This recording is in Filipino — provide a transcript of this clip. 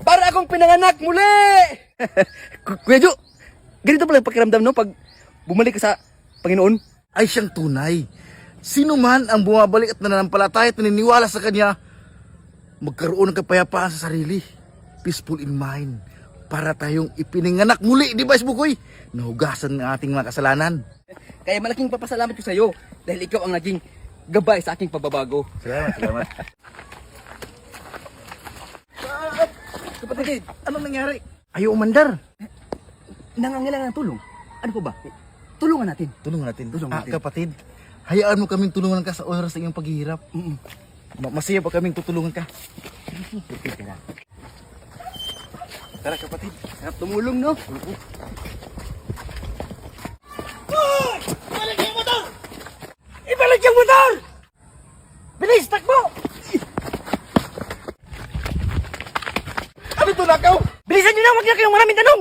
Para akong pinanganak muli! Kuya Jo, ganito pala yung pakiramdam no pag bumalik ka sa Panginoon? Ay siyang tunay. Sino man ang bumabalik at nananampalataya at naniniwala sa Kanya, magkaroon ng kapayapaan sa sarili. Peaceful in mind. Para tayong ipinanganak muli, di ba, Isbukoy? Nahugasan ng ating mga kasalanan. Kaya malaking papasalamat ko sa iyo dahil ikaw ang naging gabay sa aking pagbabago. Salamat. Kapatid, Anong nangyari? Ayaw umandar. nangangailangan ng tulong. Ano po ba? Tulungan natin. Tulungan natin. Tulungan natin. Kapatid, hayaan mo kaming tulungan ka sa oras ng iyong paghihirap. Masaya pa kaming tutulungan ka. Tara kapatid, sarap tumulong no? Ibalik yung motor! Ibalik yung motor! Bilis, takbo! Ano ito, nakaw? Bilisan nyo na, huwag na kayong maraming tanong!